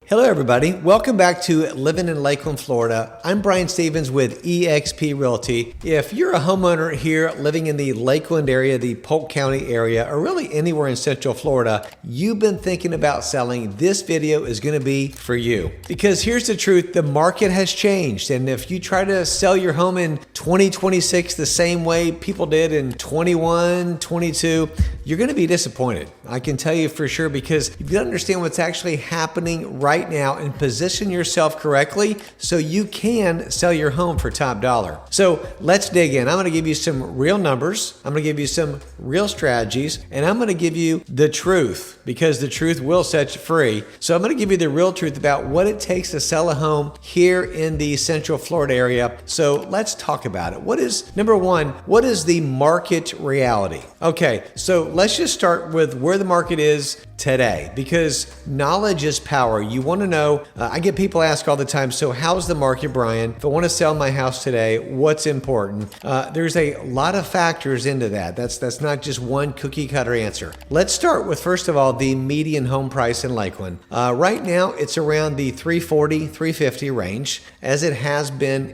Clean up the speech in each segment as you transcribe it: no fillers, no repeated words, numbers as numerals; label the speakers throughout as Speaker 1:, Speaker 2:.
Speaker 1: Hello everybody, welcome back to Living in Lakeland, Florida. I'm Brian Stevens with eXp Realty. If you're a homeowner here living in the Lakeland area, the Polk County area, or really anywhere in Central Florida, you've been thinking about selling, this video is going to be for you. Because here's the truth, the market has changed. And if you try to sell your home in 2026 the same way people did in 21, 22, you're going to be disappointed. I can tell you for sure, because you've got to understand what's actually happening right now and position yourself correctly so you can sell your home for top dollar. So let's dig in. I'm going to give you some real numbers. I'm going to give you some real strategies, and I'm going to give you the truth, because the truth will set you free. So I'm going to give you the real truth about what it takes to sell a home here in the Central Florida area. So let's talk about it. Number one, what is the market reality? Okay, so let's just start with where the market is today, because knowledge is power. You want to know, I get people ask all the time, so how's the market, Brian? If I want to sell my house today, what's important? There's a lot of factors into that. That's not just one cookie cutter answer. Let's start with, first of all, the median home price in Lakeland. Right now, it's around the $340,000, $350,000 range, as it has been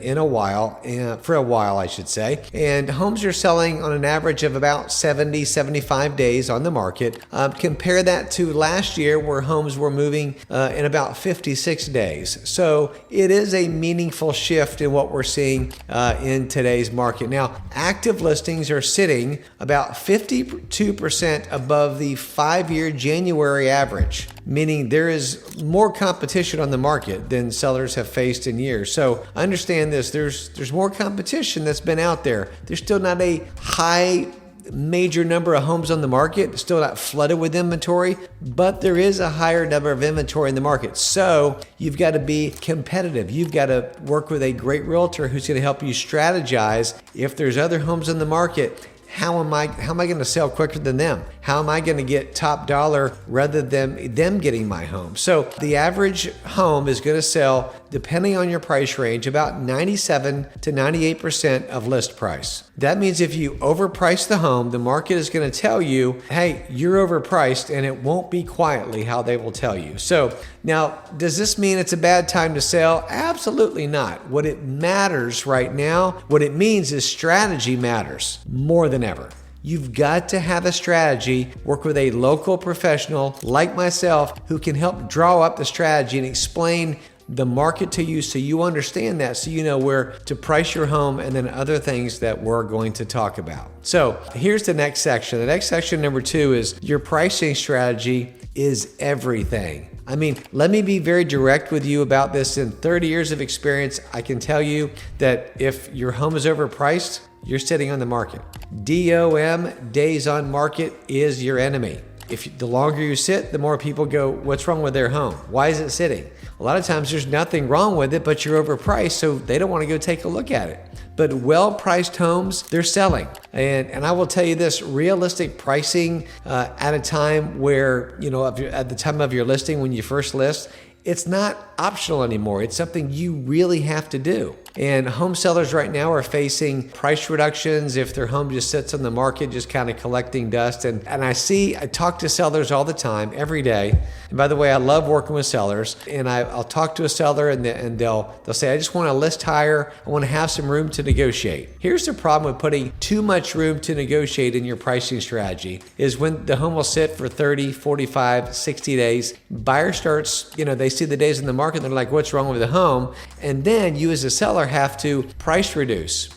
Speaker 1: for a while, I should say. And homes are selling on an average of about 70, 75 days on the market. Compare that to last year, where homes were moving in about 56 days. So it is a meaningful shift in what we're seeing in today's market. Now, active listings are sitting about 52% above the 5-year January average, meaning there is more competition on the market than sellers have faced in years. So understand this, there's more competition that's been out there. There's still not a high major number of homes on the market, still not flooded with inventory, but there is a higher number of inventory in the market. So you've got to be competitive. You've got to work with a great realtor who's going to help you strategize. If there's other homes in the market, how am I going to sell quicker than them? How am I going to get top dollar rather than them getting my home? So the average home is going to sell, depending on your price range, about 97 to 98% of list price. That means if you overprice the home, the market is going to tell you, hey, you're overpriced, and it won't be quietly how they will tell you. So now, does this mean it's a bad time to sell? Absolutely not. What it matters right now, what it means is strategy matters more than ever. You've got to have a strategy, work with a local professional like myself who can help draw up the strategy and explain the market to you so you understand that, so you know where to price your home, and then other things that we're going to talk about. So here's the next section. The next section, number 2, is your pricing strategy is everything. I mean, let me be very direct with you about this. In 30 years of experience, I can tell you that if your home is overpriced, you're sitting on the market. DOM, days on market, is your enemy. The longer you sit, the more people go, what's wrong with their home? Why is it sitting? A lot of times there's nothing wrong with it, but you're overpriced, so they don't want to go take a look at it. But well-priced homes, they're selling. And I will tell you this, realistic pricing at a time where, at the time of your listing, when you first list, it's not optional anymore. It's something you really have to do. And home sellers right now are facing price reductions if their home just sits on the market, just kind of collecting dust. And I talk to sellers all the time, every day. And by the way, I love working with sellers. And I'll talk to a seller and they'll say, I just want to list higher. I want to have some room to negotiate. Here's the problem with putting too much room to negotiate in your pricing strategy is when the home will sit for 30, 45, 60 days, buyer starts, they see the days in the market, they're like, what's wrong with the home? And then you as a seller have to price reduce,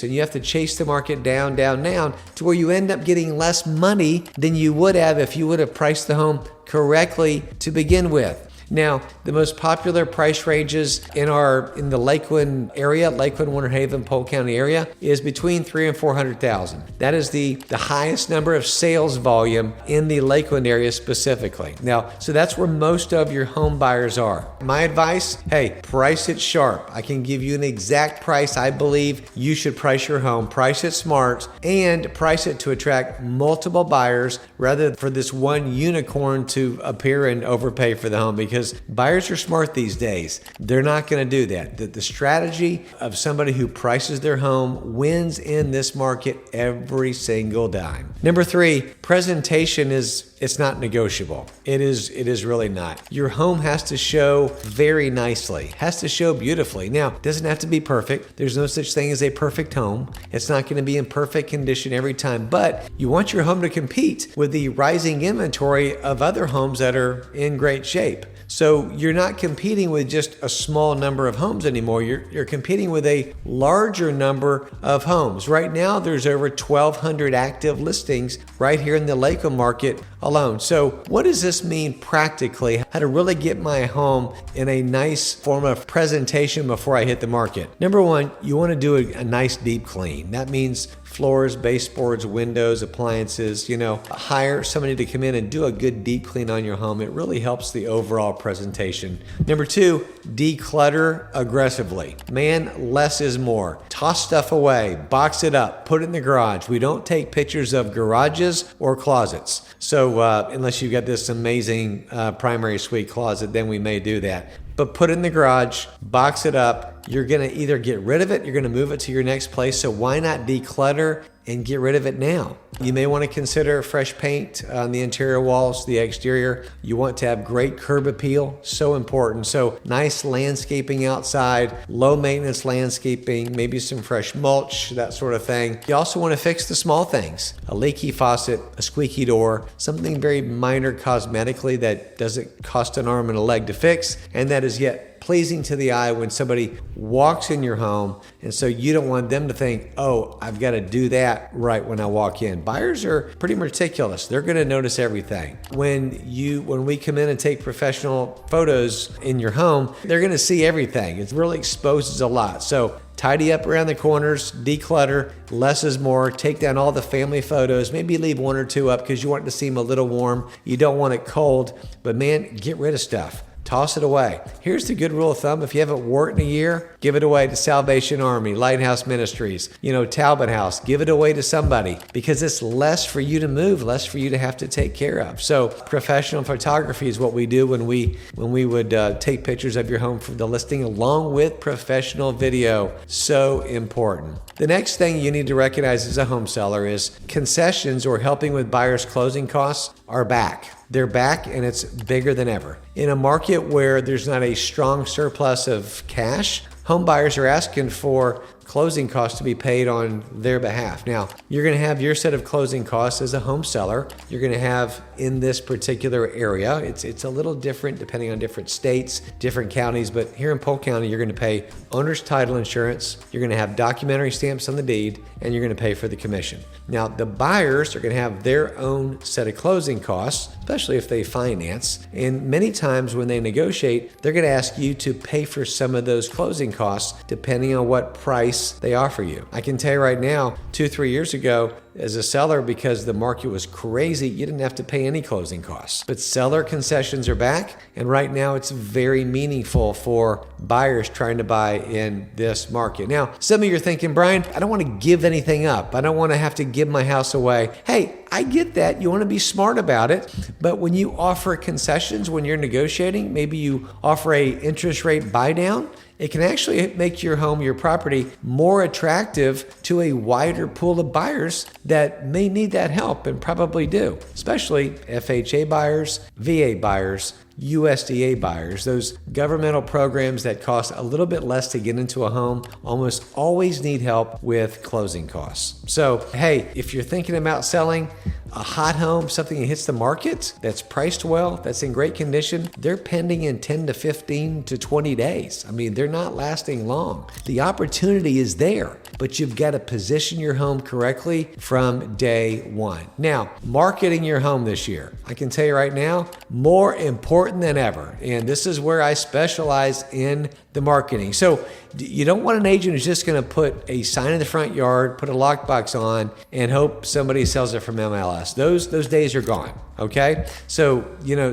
Speaker 1: and you have to chase the market down to where you end up getting less money than you would have if you would have priced the home correctly to begin with. Now, the most popular price ranges in the Lakeland area, Lakeland, Winter Haven, Polk County area, is between $300,000 and $400,000. That is the highest number of sales volume in the Lakeland area specifically. Now, so that's where most of your home buyers are. My advice, hey, price it sharp. I can give you an exact price I believe you should price your home. Price it smart and price it to attract multiple buyers rather than for this one unicorn to appear and overpay for the home, because because buyers are smart these days. They're not going to do that. The strategy of somebody who prices their home wins in this market every single time. Number 3, presentation it's not negotiable. It is really not. Your home has to show very nicely, has to show beautifully. Now, it doesn't have to be perfect. There's no such thing as a perfect home. It's not going to be in perfect condition every time, but you want your home to compete with the rising inventory of other homes that are in great shape. So you're not competing with just a small number of homes anymore. You're competing with a larger number of homes. Right now, there's over 1,200 active listings right here in the Lakeland market alone. So what does this mean practically? How to really get my home in a nice form of presentation before I hit the market? Number 1, you want to do a nice deep clean. That means floors, baseboards, windows, appliances, hire somebody to come in and do a good deep clean on your home. It really helps the overall presentation. Number 2, declutter aggressively. Man, less is more. Toss stuff away, box it up, put it in the garage. We don't take pictures of garages or closets. So unless you've got this amazing primary suite closet, then we may do that. But put it in the garage, box it up. You're going to either get rid of it, you're going to move it to your next place. So why not declutter and get rid of it now? You may want to consider fresh paint on the interior walls, the exterior. You want to have great curb appeal, so important. So nice landscaping outside, low maintenance landscaping, maybe some fresh mulch, that sort of thing. You also want to fix the small things, a leaky faucet, a squeaky door, something very minor cosmetically that doesn't cost an arm and a leg to fix, and that is yet pleasing to the eye when somebody walks in your home. And so you don't want them to think, oh, I've got to do that right when I walk in. Buyers are pretty meticulous. They're going to notice everything. When we come in and take professional photos in your home, they're going to see everything. It really exposes a lot. So tidy up around the corners, declutter, less is more, take down all the family photos, maybe leave 1 or 2 up because you want it to seem a little warm. You don't want it cold, but man, get rid of stuff. Toss it away. Here's the good rule of thumb. If you haven't wore it in a year, give it away to Salvation Army, Lighthouse Ministries, Talbot House. Give it away to somebody because it's less for you to move, less for you to have to take care of. So professional photography is what we do when we would take pictures of your home for the listing along with professional video. So important. The next thing you need to recognize as a home seller is concessions or helping with buyers' closing costs are back. They're back and it's bigger than ever. In a market where there's not a strong surplus of cash, home buyers are asking for closing costs to be paid on their behalf. Now, you're going to have your set of closing costs as a home seller. You're going to have in this particular area. It's a little different depending on different states, different counties, but here in Polk County, you're going to pay owner's title insurance. You're going to have documentary stamps on the deed, and you're going to pay for the commission. Now, the buyers are going to have their own set of closing costs, especially if they finance. And many times when they negotiate, they're going to ask you to pay for some of those closing costs depending on what price they offer you. I can tell you right now, 2-3 years ago, as a seller, because the market was crazy, you didn't have to pay any closing costs. But seller concessions are back, and right now it's very meaningful for buyers trying to buy in this market. Now, some of you are thinking, Brian, I don't want to give anything up. I don't want to have to give my house away. Hey, I get that. You want to be smart about it. But when you offer concessions, when you're negotiating, maybe you offer a interest rate buy down, it can actually make your home, your property, more attractive to a wider pool of buyers that may need that help and probably do, especially FHA buyers, VA buyers, USDA buyers. Those governmental programs that cost a little bit less to get into a home almost always need help with closing costs. So, hey, if you're thinking about selling a hot home, something that hits the market, that's priced well, that's in great condition, they're pending in 10 to 15 to 20 days. I mean, they're not lasting long. The opportunity is there, but you've got to position your home correctly from day one. Now, marketing your home this year, I can tell you right now, more important than ever. And this is where I specialize in the marketing. So you don't want an agent who's just going to put a sign in the front yard, put a lockbox on, and hope somebody sells it from MLS. us. Those days are gone. Okay. So,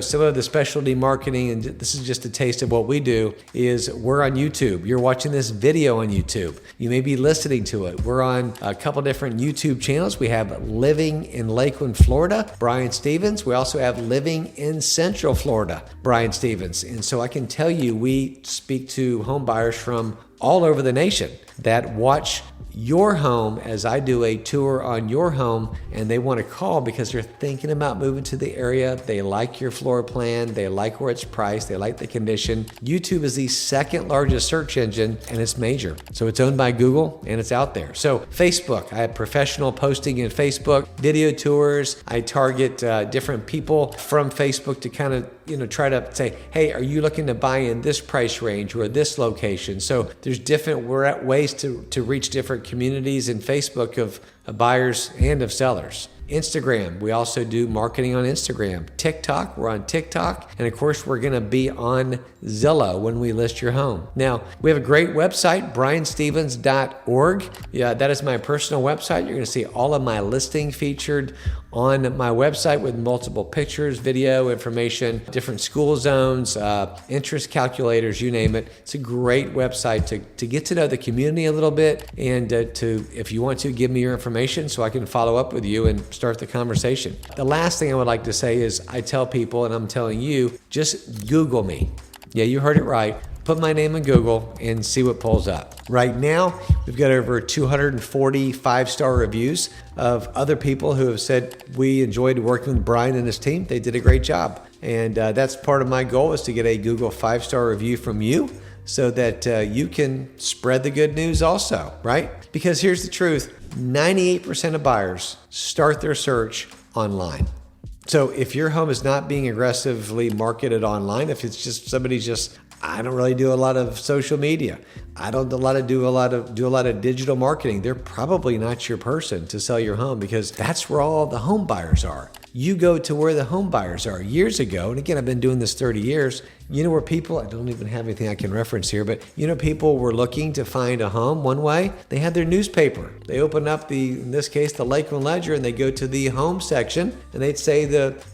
Speaker 1: some of the specialty marketing, and this is just a taste of what we do, is we're on YouTube. You're watching this video on YouTube. You may be listening to it. We're on a couple different YouTube channels. We have Living in Lakeland, Florida, Brian Stevens. We also have Living in Central Florida, Brian Stevens. And so I can tell you, we speak to home buyers from all over the nation that watch your home as I do a tour on your home, and they want to call because they're thinking about moving to the area. They like your floor plan. They like where it's priced. They like the condition. YouTube is the second largest search engine, and it's major. So it's owned by Google, and it's out there. So Facebook, I have professional posting in Facebook, video tours. I target different people from Facebook to kind of try to say, hey, are you looking to buy in this price range or this location? So there's different ways to reach different communities in Facebook of buyers and of sellers. Instagram, we also do marketing on Instagram. TikTok, we're on TikTok. And of course, we're going to be on Zillow when we list your home. Now, we have a great website, brianstevens.org. Yeah, that is my personal website. You're going to see all of my listing featured on my website with multiple pictures, video, information, different school zones, interest calculators, you name it. It's a great website to get to know the community a little bit, and if you want to, give me your information so I can follow up with you and start the conversation. The last thing I would like to say is I tell people, and I'm telling you, just Google me. Yeah, you heard it right. Put my name in Google and see what pulls up. Right now, we've got over 240 five-star reviews of other people who have said we enjoyed working with Brian and his team. They did a great job. And that's part of my goal, is to get a Google five-star review from you so that you can spread the good news also, right? Because here's the truth, 98% of buyers start their search online. So if your home is not being aggressively marketed online, if it's just I don't really do a lot of social media, I don't do a lot of digital marketing, they're probably not your person to sell your home, because that's where all the home buyers are. You go to where the home buyers are. Years ago, and again, I've been doing this 30 years, where people, I don't even have anything I can reference here, but people were looking to find a home one way. They had their newspaper. They open up in this case, the Lakeland Ledger, and they go to the home section, and they'd say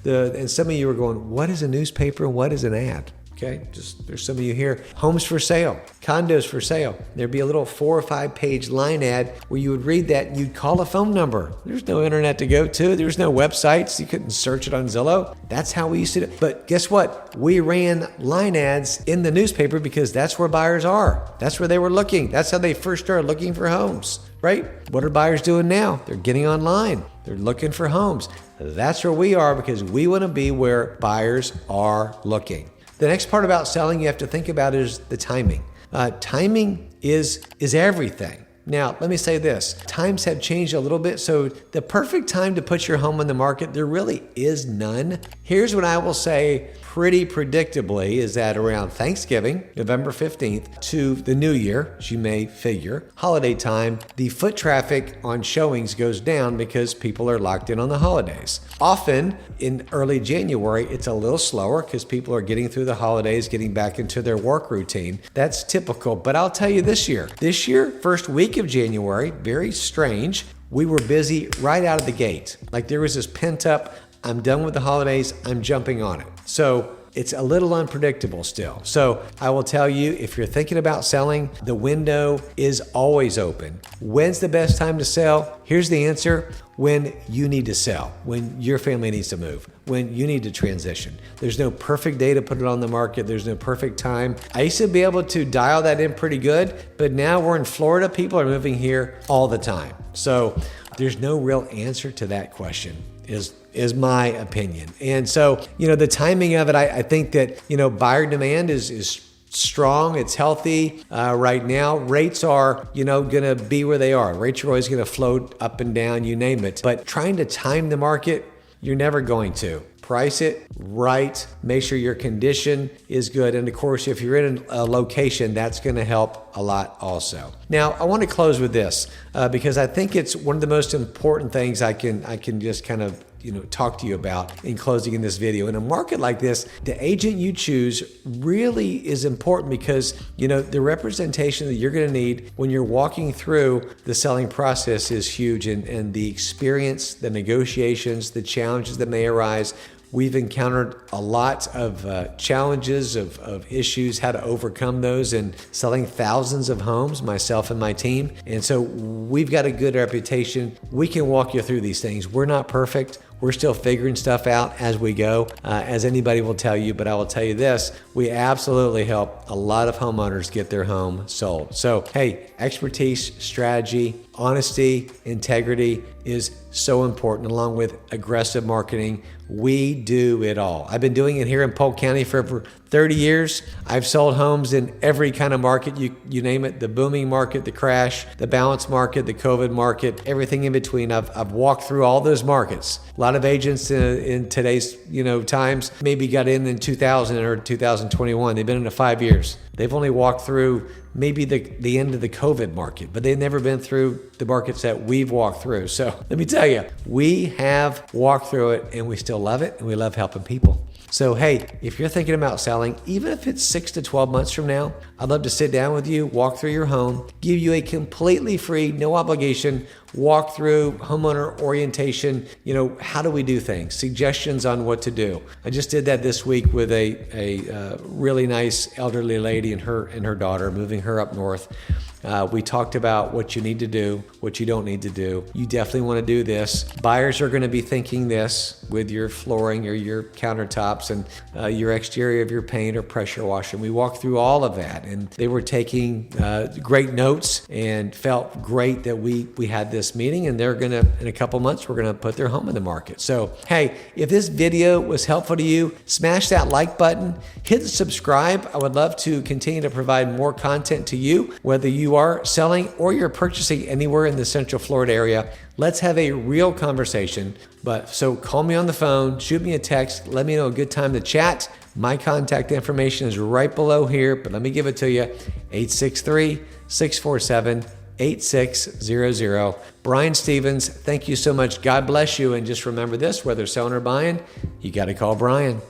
Speaker 1: and some of you were going, what is a newspaper and what is an ad? Okay, there's some of you here. Homes for sale, condos for sale. There'd be a little 4 or 5 page line ad where you would read that and you'd call a phone number. There's no internet to go to. There's no websites. You couldn't search it on Zillow. That's how we used to do it. But guess what? We ran line ads in the newspaper because that's where buyers are. That's where they were looking. That's how they first started looking for homes, right? What are buyers doing now? They're getting online. They're looking for homes. That's where we are, because we want to be where buyers are looking. The next part about selling you have to think about is the timing. Timing is everything. Now, let me say this. Times have changed a little bit, so the perfect time to put your home on the market, there really is none. Here's what I will say pretty predictably, is that around Thanksgiving, November 15th, to the new year, as you may figure, holiday time, the foot traffic on showings goes down because people are locked in on the holidays. Often in early January, it's a little slower because people are getting through the holidays, getting back into their work routine. That's typical. But I'll tell you this year, first week of January, very strange, we were busy right out of the gate. Like there was this pent up, I'm done with the holidays, I'm jumping on it. So it's a little unpredictable still. So I will tell you, if you're thinking about selling, the window is always open. When's the best time to sell? Here's the answer. When you need to sell, when your family needs to move, when you need to transition. There's no perfect day to put it on the market. There's no perfect time. I used to be able to dial that in pretty good, but now we're in Florida. People are moving here all the time. So there's no real answer to that question, is my opinion. And so, the timing of it, I think that, buyer demand is strong. It's healthy right now. Rates are, going to be where they are. Rates are always going to float up and down, you name it. But trying to time the market, you're never going to. Price it right. Make sure your condition is good. And of course, if you're in a location, that's going to help a lot also. Now, I want to close with this because I think it's one of the most important things I can just kind of talk to you about in closing in this video. In a market like this, the agent you choose really is important because, the representation that you're going to need when you're walking through the selling process is huge, and the experience, the negotiations, the challenges that may arise. We've encountered a lot of challenges, of issues, how to overcome those in selling thousands of homes, myself and my team. And so we've got a good reputation. We can walk you through these things. We're not perfect. We're still figuring stuff out as we go, as anybody will tell you. But I will tell you this, we absolutely help a lot of homeowners get their home sold. So, hey, expertise, strategy, honesty, integrity is so important, along with aggressive marketing. We do it all. I've been doing it here in Polk County for over 30 years. I've sold homes in every kind of market, you name it, the booming market, the crash, the balance market, the COVID market, everything in between. I've walked through all those markets. A lot of agents in today's times maybe got in 2000 or 2021. They've been in it 5 years. They've only walked through maybe the end of the COVID market, but they've never been through the markets that we've walked through. So let me tell you, we have walked through it and we still love it, and we love helping people. So, hey, if you're thinking about selling, even if it's 6 to 12 months from now, I'd love to sit down with you, walk through your home, give you a completely free, no obligation walk through, homeowner orientation. How do we do things? Suggestions on what to do. I just did that this week with a really nice elderly lady and her daughter, moving her up north. We talked about what you need to do, what you don't need to do. You definitely want to do this. Buyers are going to be thinking this with your flooring or your countertops and your exterior of your paint or pressure washer. We walked through all of that, and they were taking great notes and felt great that we had this meeting, and they're gonna, in a couple months, we're gonna put their home in the market. So, hey, if this video was helpful to you, smash that like button, hit subscribe. I would love to continue to provide more content to you, whether you are selling or you're purchasing anywhere in the Central Florida area. Let's have a real conversation. So call me on the phone, shoot me a text, let me know a good time to chat. My contact information is right below here, but let me give it to you, 863-647-8600. Brian Stevens, thank you so much. God bless you. And just remember this, whether selling or buying, you got to call Brian.